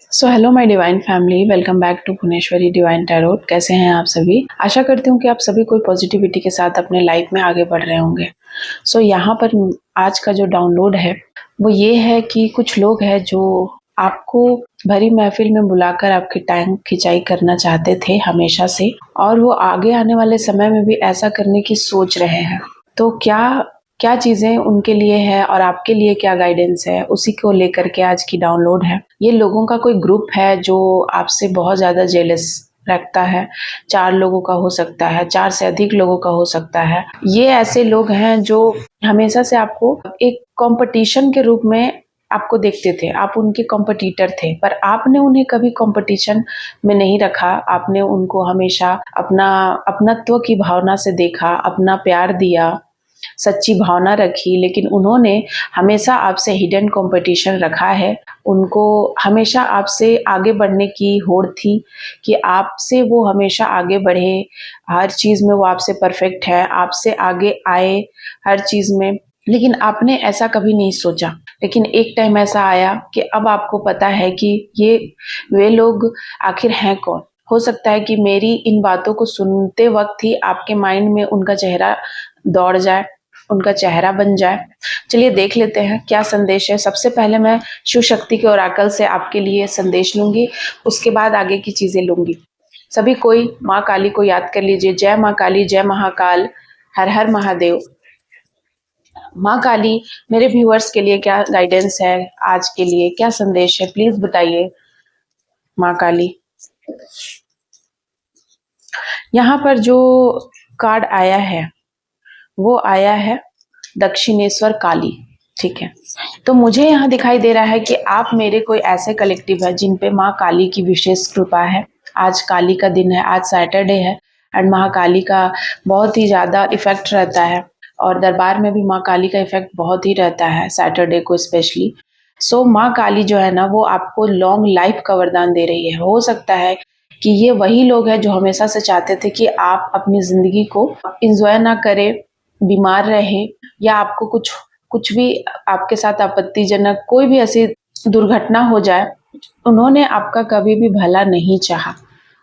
So hello my divine family, welcome back to Bhuvaneshwari divine tarot. कैसे हैं आप सभी? आशा करती हूँ कि आप सभी कोई पॉजिटिविटी के साथ अपने लाइफ में आगे बढ़ रहे होंगे। यहाँ पर आज का जो डाउनलोड है वो ये है कि कुछ लोग हैं जो आपको भरी महफिल में बुलाकर आपकी टांग खिंचाई करना चाहते थे हमेशा से, और वो आगे आने वाले समय में भी ऐसा करने की सोच रहे हैं। तो क्या क्या चीजें उनके लिए है और आपके लिए क्या गाइडेंस है, उसी को लेकर के आज की डाउनलोड है। ये लोगों का कोई ग्रुप है जो आपसे बहुत ज्यादा जेलस रखता है। 4 लोगों का हो सकता है, 4 से अधिक लोगों का हो सकता है। ये ऐसे लोग हैं जो हमेशा से आपको एक कंपटीशन के रूप में आपको देखते थे, आप उनके कॉम्पिटिटर थे, पर आपने उन्हें कभी कंपटीशन में नहीं रखा। आपने उनको हमेशा अपनत्व की भावना से देखा, अपना प्यार दिया, सच्ची भावना रखी, लेकिन उन्होंने हमेशा आपसे हिडन कंपटीशन रखा है। उनको हमेशा आपसे आगे बढ़ने की होड़ थी कि आपसे वो हमेशा आगे बढ़े, हर चीज़ में वो आपसे परफेक्ट है, आपसे आगे आए हर चीज़ में। लेकिन आपने ऐसा कभी नहीं सोचा। लेकिन एक टाइम ऐसा आया कि अब आपको पता है कि ये वे लोग आखिर हैं कौन। हो सकता है कि मेरी इन बातों को सुनते वक्त ही आपके माइंड में उनका चेहरा दौड़ जाए, उनका चेहरा बन जाए। चलिए देख लेते हैं क्या संदेश है। सबसे पहले मैं शिव शक्ति के ओराकल से आपके लिए संदेश लूंगी, उसके बाद आगे की चीजें लूंगी। सभी कोई माँ काली को याद कर लीजिए। जय माँ काली, जय महाकाल, हर हर महादेव। माँ काली, मेरे व्यूअर्स के लिए क्या गाइडेंस है, आज के लिए क्या संदेश है, प्लीज बताइए माँ काली। यहाँ पर जो कार्ड आया है वो आया है दक्षिणेश्वर काली। ठीक है, तो मुझे यहाँ दिखाई दे रहा है कि आप मेरे कोई ऐसे कलेक्टिव है जिन पे माँ काली की विशेष कृपा है। आज काली का दिन है, आज सैटरडे है, एंड महाकाली का बहुत ही ज़्यादा इफेक्ट रहता है, और दरबार में भी माँ काली का इफेक्ट बहुत ही रहता है सैटरडे को स्पेशली। माँ काली जो है ना वो आपको लॉन्ग लाइफ का वरदान दे रही है। हो सकता है कि ये वही लोग हैं जो हमेशा से चाहते थे कि आप अपनी जिंदगी को इंजॉय ना करें, बीमार रहे, या आपको कुछ कुछ भी आपके साथ आपत्तिजनक कोई भी ऐसी दुर्घटना हो जाए। उन्होंने आपका कभी भी भला नहीं चाहा।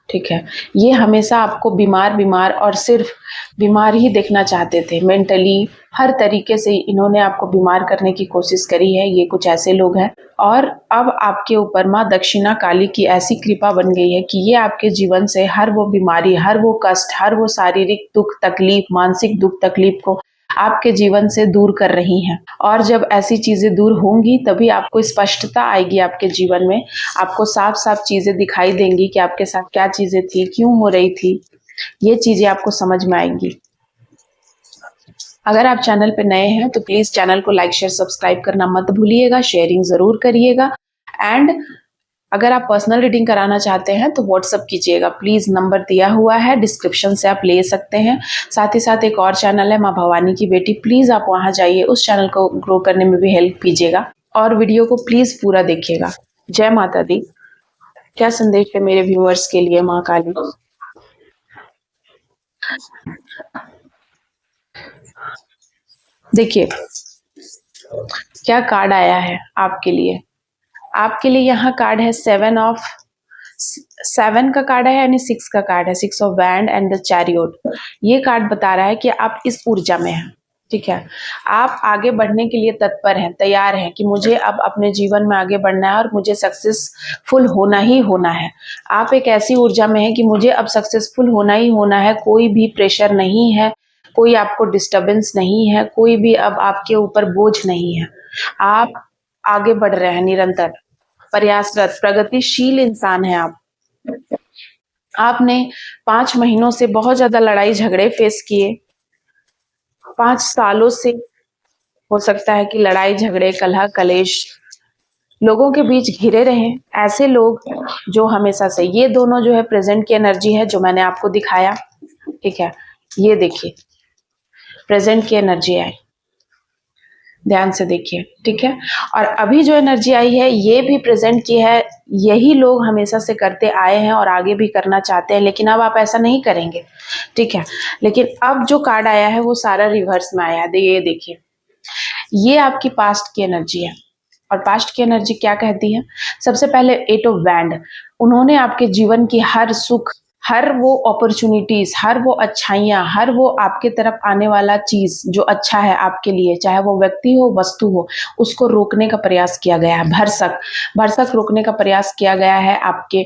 ठीक है, ये हमेशा आपको बीमार बीमार और सिर्फ बीमार ही देखना चाहते थे। मेंटली हर तरीके से इन्होंने आपको बीमार करने की कोशिश करी है। ये कुछ ऐसे लोग हैं, और अब आपके ऊपर माँ दक्षिणा काली की ऐसी कृपा बन गई है कि ये आपके जीवन से हर वो बीमारी, हर वो कष्ट, हर वो शारीरिक दुख तकलीफ, मानसिक दुख तकलीफ को आपके जीवन से दूर कर रही हैं। और जब ऐसी चीजें दूर होंगी तभी आपको स्पष्टता आएगी आपके जीवन में, आपको साफ साफ चीजें दिखाई देंगी कि आपके साथ क्या चीजें थी, क्यों हो रही थी, ये चीजें आपको समझ में आएंगी। अगर आप चैनल पे नए हैं तो प्लीज चैनल को लाइक शेयर सब्सक्राइब करना मत भूलिएगा, शेयरिंग जरूर करिएगा। एंड अगर आप पर्सनल रीडिंग कराना चाहते हैं तो व्हाट्सअप कीजिएगा, प्लीज नंबर दिया हुआ है डिस्क्रिप्शन से, आप ले सकते हैं। साथ ही साथ एक और चैनल है माँ भवानी की बेटी, प्लीज आप वहां जाइए, उस चैनल को ग्रो करने में भी हेल्प कीजिएगा, और वीडियो को प्लीज पूरा देखिएगा। जय माता दी। क्या संदेश है मेरे व्यूअर्स के लिए माँ काली? देखिए क्या कार्ड आया है आपके लिए। आपके लिए यहाँ कार्ड है 7 का कार्ड है, यानी 6 का कार्ड है, 6 of wand and the chariot. ये कार्ड बता रहा है कि आप इस ऊर्जा में हैं। ठीक है, आप आगे बढ़ने के लिए तत्पर हैं, तैयार हैं कि मुझे अब अपने जीवन में आगे बढ़ना है और मुझे सक्सेसफुल होना ही होना है। आप एक ऐसी ऊर्जा में हैं कि मुझे अब सक्सेसफुल होना ही होना है, कोई भी प्रेशर नहीं है, कोई आपको डिस्टर्बेंस नहीं है, कोई भी अब आपके ऊपर बोझ नहीं है। आप आगे बढ़ रहे हैं, निरंतर प्रयासरत प्रगतिशील इंसान हैं आप। आपने 5 महीनों से बहुत ज्यादा लड़ाई झगड़े फेस किए, 5 सालों से हो सकता है कि लड़ाई झगड़े कलह कलेश लोगों के बीच घिरे रहे। ऐसे लोग जो हमेशा से, ये दोनों जो है प्रेजेंट की एनर्जी है जो मैंने आपको दिखाया। ठीक है, ये देखिए प्रेजेंट की एनर्जी आई, ध्यान से देखिए। ठीक है, और अभी जो एनर्जी आई है ये भी प्रेजेंट की है। यही लोग हमेशा से करते आए हैं और आगे भी करना चाहते हैं, लेकिन अब आप ऐसा नहीं करेंगे। ठीक है, लेकिन अब जो कार्ड आया है वो सारा रिवर्स में आया है। ये देखिए, ये आपकी पास्ट की एनर्जी है, और पास्ट की एनर्जी क्या कहती है? सबसे पहले 8 ऑफ वैंड, उन्होंने आपके जीवन की हर सुख, हर वो अपॉर्चुनिटीज, हर वो अच्छाइयाँ, हर वो आपके तरफ आने वाला चीज जो अच्छा है आपके लिए, चाहे वो व्यक्ति हो, वस्तु हो, उसको रोकने का प्रयास किया गया है। भरसक भरसक रोकने का प्रयास किया गया है। आपके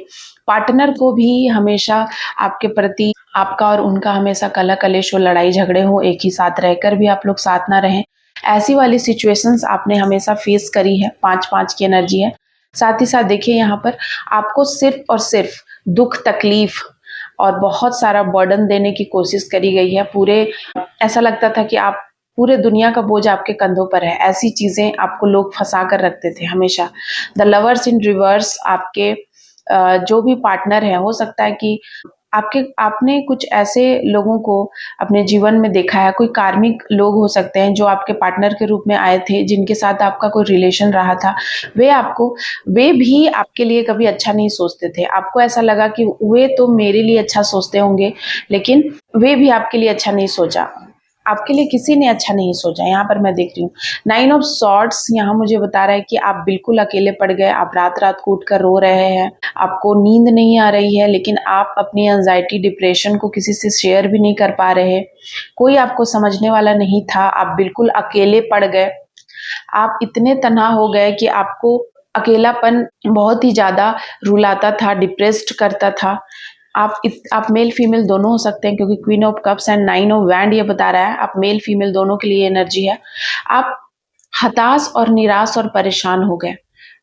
पार्टनर को भी हमेशा आपके प्रति, आपका और उनका हमेशा कलह कलेश हो, लड़ाई झगड़े हो, एक ही साथ रहकर भी आप लोग साथ ना रहें, ऐसी वाली सिचुएशंस आपने हमेशा फेस करी है। 5-5 की एनर्जी है। साथ ही साथ देखिए यहाँ पर आपको सिर्फ और सिर्फ दुख, तकलीफ और बहुत सारा बर्डन देने की कोशिश करी गई है। पूरे ऐसा लगता था कि आप, पूरे दुनिया का बोझ आपके कंधों पर है। ऐसी चीजें आपको लोग फंसा कर रखते थे हमेशा। द लवर्स इन रिवर्स, आपके जो भी पार्टनर है, हो सकता है कि आपने कुछ ऐसे लोगों को अपने जीवन में देखा है, कोई कार्मिक लोग हो सकते हैं जो आपके पार्टनर के रूप में आए थे, जिनके साथ आपका कोई रिलेशन रहा था। वे भी आपके लिए कभी अच्छा नहीं सोचते थे। आपको ऐसा लगा कि वे तो मेरे लिए अच्छा सोचते होंगे, लेकिन वे भी आपके लिए अच्छा नहीं सोचा। आपके लिए किसी ने अच्छा नहीं सोचा। यहाँ पर मैं देख रही हूँ 9 ऑफ सॉर्ड्स, यहाँ मुझे बता रहा है कि आप बिल्कुल अकेले पड़ गए। आप रात रात को उठकर रो रहे हैं, आपको नींद नहीं आ रही है, लेकिन आप अपनी एंजाइटी, डिप्रेशन को किसी से शेयर भी नहीं कर पा रहे। कोई आपको समझने वाला नहीं था। आप बिल्कुल अकेले पड़ गए। आप इतने तन्हा हो गए कि आपको अकेलापन बहुत ही ज्यादा रुलाता था, डिप्रेस्ड करता था। आप मेल फीमेल दोनों हो सकते हैं, क्योंकि queen of cups and 9 of wand ये बता रहा है। आप मेल फीमेल दोनों के लिए एनर्जी है। आप हताश और निराश और परेशान हो गए।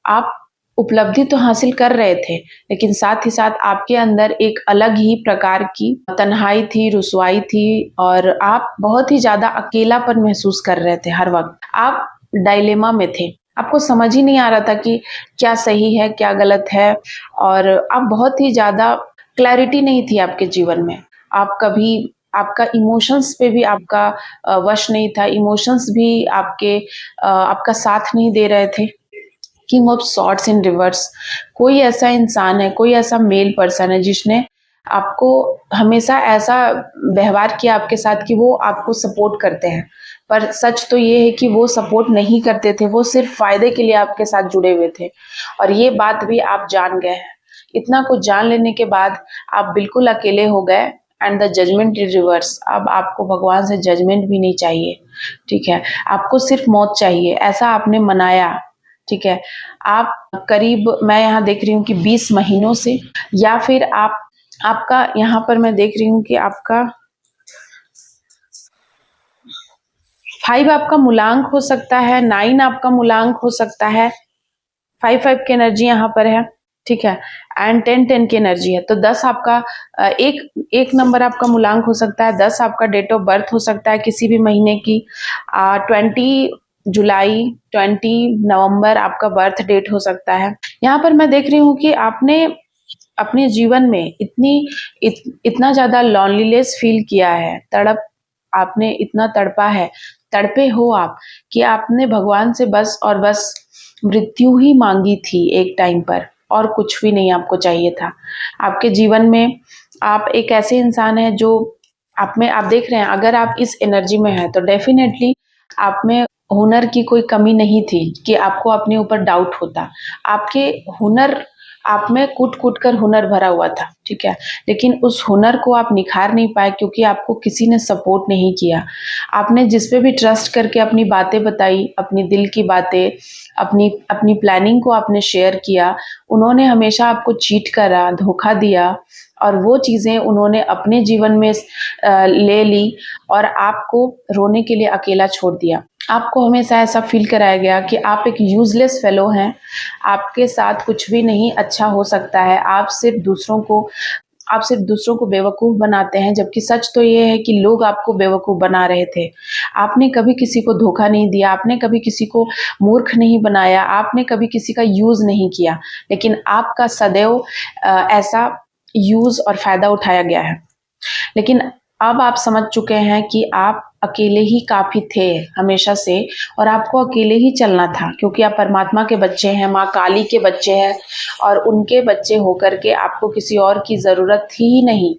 आप उपलब्धि तो हासिल कर रहे थे, लेकिन साथ ही साथ आपके अंदर एक अलग ही प्रकार की तन्हाई थी, रुसवाई थी, और आप बहुत ही ज्यादा अकेलापन महसूस कर रहे थे हर वक्त। आप डायलेमा में थे। आपको समझ ही नहीं आ रहा था कि क्या सही है, क्या गलत है, और आप बहुत ही ज्यादा क्लैरिटी नहीं थी आपके जीवन में। आप कभी, आपका इमोशंस पे भी आपका वश नहीं था। इमोशंस भी आपका साथ नहीं दे रहे थे। King of swords in reverse, कोई ऐसा इंसान है, कोई ऐसा मेल पर्सन है जिसने आपको हमेशा ऐसा व्यवहार किया आपके साथ कि वो आपको सपोर्ट करते हैं, पर सच तो ये है कि वो सपोर्ट नहीं करते थे। वो सिर्फ फायदे के लिए आपके साथ जुड़े हुए थे, और ये बात भी आप जान गए हैं। इतना कुछ जान लेने के बाद आप बिल्कुल अकेले हो गए। And the judgment is reverse. अब आपको भगवान से जजमेंट भी नहीं चाहिए, ठीक है। आपको सिर्फ मौत चाहिए, ऐसा आपने मनाया, ठीक है। आप करीब, मैं यहाँ देख रही हूँ कि 20 महीनों से, या फिर आपका यहाँ पर मैं देख रही हूँ कि आपका 5 आपका मूलांक हो सकता है, 9 आपका मूलांक हो सकता है, 5-5 की एनर्जी यहाँ पर है, ठीक है। एंड 10-10 की एनर्जी है। तो 10 आपका एक नंबर आपका मूलांक हो सकता है। 10 आपका डेट ऑफ बर्थ हो सकता है किसी भी महीने की। 20 जुलाई, 20 नवंबर आपका बर्थ डेट हो सकता है। यहाँ पर मैं देख रही हूँ कि आपने अपने जीवन में इतना ज्यादा लॉनलीनेस फील किया है, आपने इतना तड़पा है, तड़पे हो आप, कि आपने भगवान से बस और बस मृत्यु ही मांगी थी एक टाइम पर, और कुछ भी नहीं आपको चाहिए था आपके जीवन में। आप एक ऐसे इंसान हैं जो आप देख रहे हैं, अगर आप इस एनर्जी में हैं तो डेफिनेटली आप में हुनर की कोई कमी नहीं थी कि आपको अपने ऊपर डाउट होता। आपके हुनर, आप में कूट कूट कर हुनर भरा हुआ था, ठीक है, लेकिन उस हुनर को आप निखार नहीं पाए क्योंकि आपको किसी ने सपोर्ट नहीं किया। आपने जिस पे भी ट्रस्ट करके अपनी बातें बताई, अपनी दिल की बातें, अपनी अपनी प्लानिंग को आपने शेयर किया, उन्होंने हमेशा आपको चीट करा, धोखा दिया, और वो चीज़ें उन्होंने अपने जीवन में ले ली और आपको रोने के लिए अकेला छोड़ दिया। आपको हमेशा ऐसा फील कराया गया कि आप एक यूजलेस फेलो हैं, आपके साथ कुछ भी नहीं अच्छा हो सकता है, आप सिर्फ दूसरों को बेवकूफ़ बनाते हैं, जबकि सच तो ये है कि लोग आपको बेवकूफ़ बना रहे थे। आपने कभी किसी को धोखा नहीं दिया, आपने कभी किसी को मूर्ख नहीं बनाया, आपने कभी किसी का यूज़ नहीं किया, लेकिन आपका सदैव ऐसा यूज़ और फ़ायदा उठाया गया है। लेकिन अब आप समझ चुके हैं कि आप अकेले ही काफ़ी थे हमेशा से, और आपको अकेले ही चलना था, क्योंकि आप परमात्मा के बच्चे हैं, माँ काली के बच्चे हैं, और उनके बच्चे होकर के आपको किसी और की ज़रूरत थी ही नहीं।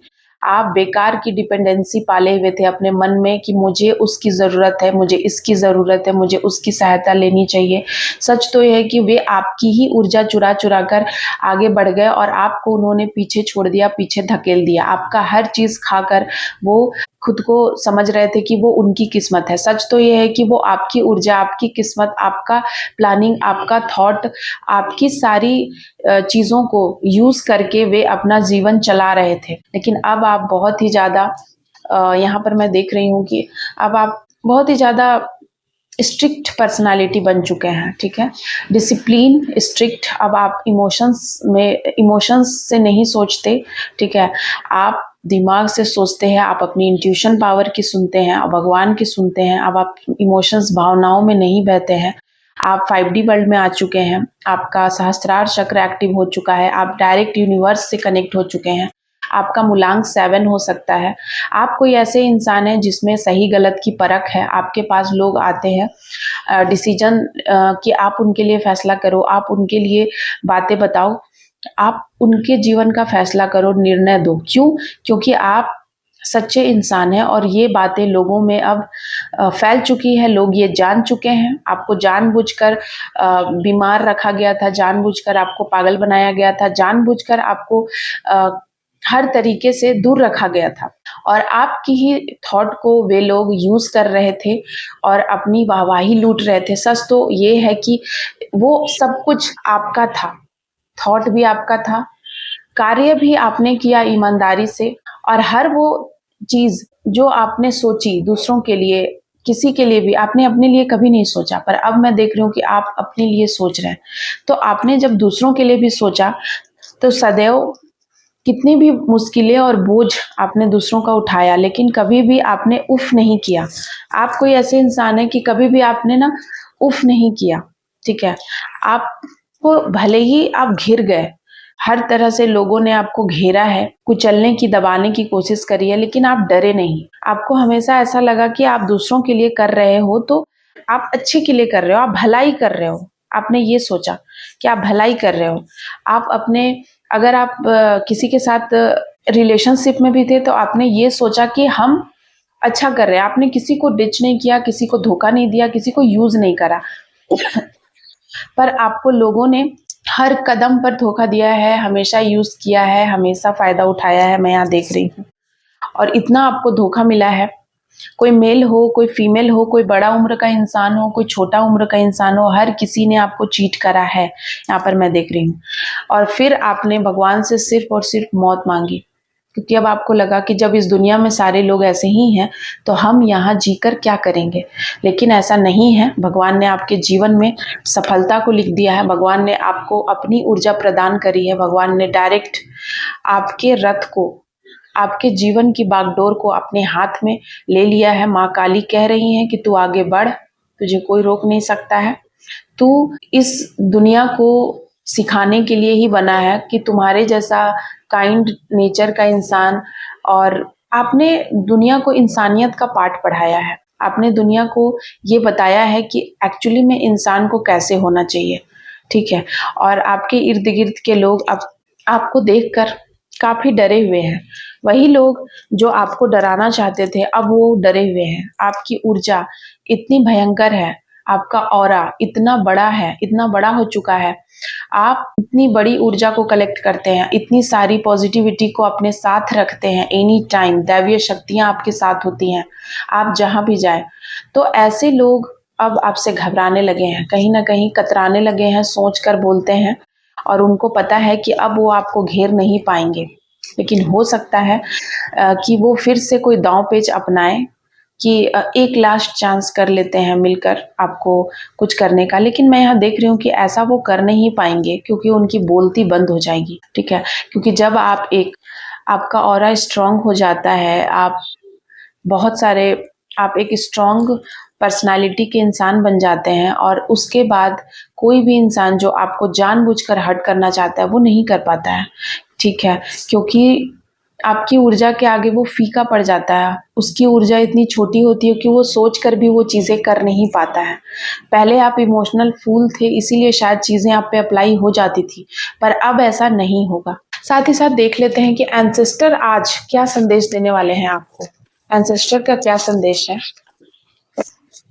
आप बेकार की डिपेंडेंसी पाले हुए थे अपने मन में कि मुझे उसकी ज़रूरत है, मुझे इसकी ज़रूरत है, मुझे उसकी सहायता लेनी चाहिए। सच तो ये है कि वे आपकी ही ऊर्जा चुरा कर आगे बढ़ गए और आपको उन्होंने पीछे छोड़ दिया, पीछे धकेल दिया। आपका हर चीज़ खाकर वो खुद को समझ रहे थे कि वो उनकी किस्मत है। सच तो ये है कि वो आपकी ऊर्जा, आपकी किस्मत, आपका प्लानिंग, आपका थॉट, आपकी सारी चीज़ों को यूज़ करके वे अपना जीवन चला रहे थे। लेकिन अब आप बहुत ही ज़्यादा यहाँ पर मैं देख रही हूँ कि अब आप बहुत ही ज़्यादा स्ट्रिक्ट पर्सनालिटी बन चुके हैं, ठीक है। डिसिप्लिन, स्ट्रिक्ट, अब आप इमोशंस से नहीं सोचते, ठीक है। आप दिमाग से सोचते हैं, आप अपनी इंट्यूशन पावर की सुनते हैं, आप भगवान की सुनते हैं। अब आप इमोशंस, भावनाओं में नहीं बहते हैं। आप 5D वर्ल्ड में आ चुके हैं, आपका सहस्त्रार चक्र एक्टिव हो चुका है, आप डायरेक्ट यूनिवर्स से कनेक्ट हो चुके हैं। आपका मूलांक 7 हो सकता है। आप कोई ऐसे इंसान हैं जिसमें सही गलत की परख है। आपके पास लोग आते हैं डिसीजन कि आप उनके लिए फैसला करो, आप उनके लिए बातें बताओ, आप उनके जीवन का फैसला करो, निर्णय दो। क्यों? क्योंकि आप सच्चे इंसान हैं और ये बातें लोगों में अब फैल चुकी है। लोग ये जान चुके हैं। आपको जानबूझकर बीमार रखा गया था, जानबूझकर आपको पागल बनाया गया था, जानबूझकर आपको हर तरीके से दूर रखा गया था और आपकी ही थॉट को वे लोग यूज़ कर रहे थे और अपनी वाहवाही लूट रहे थे। सच तो ये है कि वो सब कुछ आपका था, थॉट भी आपका था, कार्य भी आपने किया ईमानदारी से और हर वो चीज़ जो आपने सोची दूसरों के लिए, किसी के लिए भी, आपने अपने लिए कभी नहीं सोचा। पर अब मैं देख रही हूँ कि आप अपने लिए सोच रहे हैं। तो आपने जब दूसरों के लिए भी सोचा तो सदैव कितनी भी मुश्किलें और बोझ आपने दूसरों का उठाया, लेकिन कभी भी आपने उफ नहीं किया। आप कोई ऐसे इंसान है कि कभी भी आपने ना उफ नहीं किया, ठीक है। आपको भले ही आप घिर गए, हर तरह से लोगों ने आपको घेरा है, कुचलने की, दबाने की कोशिश करी है, लेकिन आप डरे नहीं। आपको हमेशा ऐसा लगा कि आप दूसरों के लिए कर रहे हो तो आप अच्छे के लिए कर रहे हो, आप भलाई कर रहे हो। आपने ये सोचा कि आप भलाई कर रहे हो। आप अपने, अगर आप किसी के साथ रिलेशनशिप में भी थे तो आपने ये सोचा कि हम अच्छा कर रहे हैं। आपने किसी को डिच नहीं किया, किसी को धोखा नहीं दिया, किसी को यूज नहीं करा। पर आपको लोगों ने हर कदम पर धोखा दिया है, हमेशा यूज किया है, हमेशा फायदा उठाया है। मैं यहाँ देख रही हूँ और इतना आपको धोखा मिला है। कोई मेल हो, कोई फीमेल हो, कोई बड़ा उम्र का इंसान हो, कोई छोटा उम्र का इंसान हो, हर किसी ने आपको चीट करा है, यहाँ पर मैं देख रही हूँ। और फिर आपने भगवान से सिर्फ और सिर्फ मौत मांगी, क्योंकि अब आपको लगा कि जब इस दुनिया में सारे लोग ऐसे ही हैं तो हम यहाँ जीकर क्या करेंगे। लेकिन ऐसा नहीं है। भगवान ने आपके जीवन में सफलता को लिख दिया है। भगवान ने आपको अपनी ऊर्जा प्रदान करी है। भगवान ने डायरेक्ट आपके रथ को, आपके जीवन की बागडोर को अपने हाथ में ले लिया है। माँ काली कह रही हैं कि तू आगे बढ़, तुझे कोई रोक नहीं सकता है। तू इस दुनिया को सिखाने के लिए ही बना है कि तुम्हारे जैसा काइंड नेचर का इंसान, और आपने दुनिया को इंसानियत का पाठ पढ़ाया है। आपने दुनिया को ये बताया है कि एक्चुअली में इंसान को कैसे होना चाहिए, ठीक है। और आपके इर्द गिर्द के लोग अब आपको देखकर काफी डरे हुए हैं। वही लोग जो आपको डराना चाहते थे अब वो डरे हुए हैं। आपकी ऊर्जा इतनी भयंकर है, आपका ऑरा इतना बड़ा है, इतना बड़ा हो चुका है। आप इतनी बड़ी ऊर्जा को कलेक्ट करते हैं, इतनी सारी पॉजिटिविटी को अपने साथ रखते हैं एनी टाइम। दैवीय शक्तियां आपके साथ होती हैं, आप जहां भी जाए। तो ऐसे लोग अब आपसे घबराने लगे हैं, कहीं ना कहीं कतराने लगे हैं, सोच कर बोलते हैं और उनको पता है कि अब वो आपको घेर नहीं पाएंगे। लेकिन हो सकता है कि वो फिर से कोई दांव पेच अपनाए कि एक लास्ट चांस कर लेते हैं मिलकर आपको कुछ करने का। लेकिन मैं यहाँ देख रही हूँ कि ऐसा वो कर नहीं पाएंगे, क्योंकि उनकी बोलती बंद हो जाएगी, ठीक है। क्योंकि जब आपका ऑरा स्ट्रांग हो जाता है, आप एक स्ट्रांग पर्सनालिटी के इंसान बन जाते हैं और उसके बाद कोई भी इंसान जो आपको जानबूझकर हर्ट करना चाहता है वो नहीं कर पाता है, ठीक है। क्योंकि आपकी ऊर्जा के आगे वो फीका पड़ जाता है। उसकी ऊर्जा इतनी छोटी होती है कि वो सोच कर भी वो चीज़ें कर नहीं पाता है। पहले आप इमोशनल फूल थे, इसीलिए शायद चीज़ें आप पे अप्लाई हो जाती थी, पर अब ऐसा नहीं होगा। साथ ही साथ देख लेते हैं कि एंसेस्टर आज क्या संदेश देने वाले हैं आपको। एंसेस्टर का क्या संदेश है।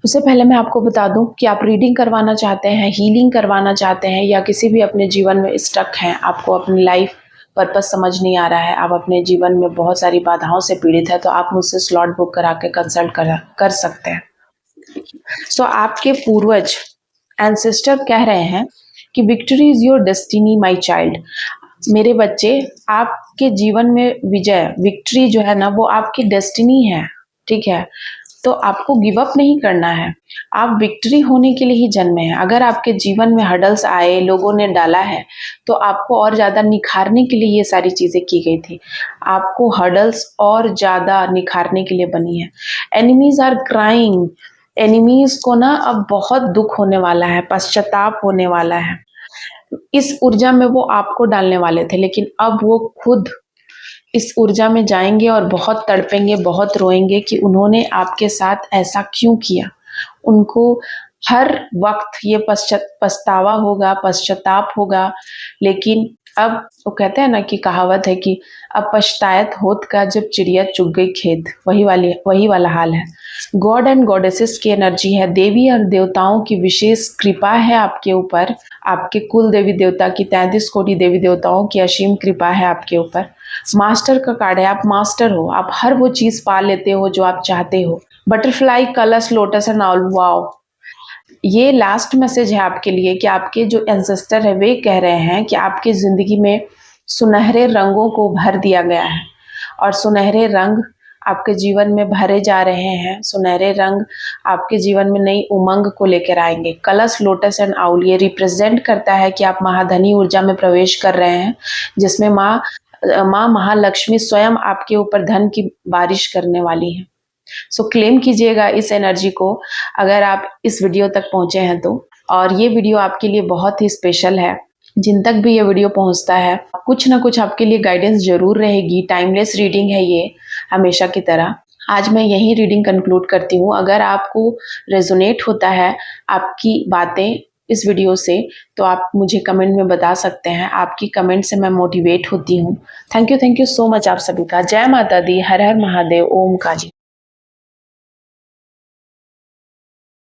उससे पहले मैं आपको बता दूं कि आप रीडिंग करवाना चाहते हैं, हीलिंग करवाना चाहते हैं, या किसी भी अपने जीवन में स्टक हैं, आपको अपनी लाइफ पर्पस समझ नहीं आ रहा है, आप अपने जीवन में बहुत सारी बाधाओं से पीड़ित है, तो आप मुझसे स्लॉट बुक करा के कंसल्ट कर सकते हैं। सो आपके पूर्वज एंसेस्टर कह रहे हैं कि victory is your destiny my child. मेरे बच्चे, आपके जीवन में विजय, विक्ट्री जो है ना, वो आपकी डेस्टिनी है, ठीक है। तो आपको गिव अप नहीं करना है, आप विक्ट्री होने के लिए ही जन्मे हैं। अगर आपके जीवन में हर्डल्स आए, लोगों ने डाला है, तो आपको और ज़्यादा निखारने के लिए ये सारी चीज़ें की गई थी। आपको हर्डल्स और ज़्यादा निखारने के लिए बनी है। एनिमीज आर क्राइंग, एनिमीज को ना अब बहुत दुख होने वाला है, पश्चाताप होने वाला है। इस ऊर्जा में वो आपको डालने वाले थे, लेकिन अब वो खुद इस ऊर्जा में जाएंगे और बहुत तड़पेंगे, बहुत रोएंगे कि उन्होंने आपके साथ ऐसा क्यों किया। उनको हर वक्त ये पछतावा होगा, पश्चाताप होगा। लेकिन अब वो कहते हैं ना कि कहावत है कि अब पछतायत होत का जब चिड़िया चुग गई खेत, वही वाला हाल है। गॉड एंड गॉडेसेस की एनर्जी है, देवी और देवताओं की विशेष कृपा है आपके ऊपर। आपके कुल देवी देवता की 33 कोटि देवी देवताओं की असीम कृपा है आपके ऊपर। मास्टर का कार्ड है, आप मास्टर हो, आप हर वो चीज पा लेते हो जो आप चाहते हो। बटरफ्लाई, कलश, लोटस एंड ऑल। वाओ, ये लास्ट मैसेज है आपके लिए कि आपके जो एंसेस्टर है वे कह रहे हैं कि आपकी जिंदगी में सुनहरे रंगों को भर दिया गया है, और सुनहरे रंग आपके जीवन में भरे जा रहे हैं। सुनहरे रंग आपके जीवन में नई उमंग को लेकर आएंगे। कलश, लोटस एंड आउल ये रिप्रेजेंट करता है कि आप महाधनी ऊर्जा में प्रवेश कर रहे हैं, जिसमें माँ महालक्ष्मी स्वयं आपके ऊपर धन की बारिश करने वाली है। सो क्लेम कीजिएगा इस एनर्जी को अगर आप इस वीडियो तक पहुंचे हैं तो। और ये वीडियो आपके लिए बहुत ही स्पेशल है। जिन तक भी ये वीडियो पहुंचता है, कुछ ना कुछ आपके लिए गाइडेंस जरूर रहेगी। टाइमलेस रीडिंग है ये, हमेशा की तरह। आज मैं यही रीडिंग कंक्लूड करती हूँ। अगर आपको रेजोनेट होता है आपकी बातें इस वीडियो से, तो आप मुझे कमेंट में बता सकते हैं। आपकी कमेंट से मैं मोटिवेट होती हूँ। थैंक यू सो मच आप सभी का। जय माता दी, हर हर महादेव, ओम काजी।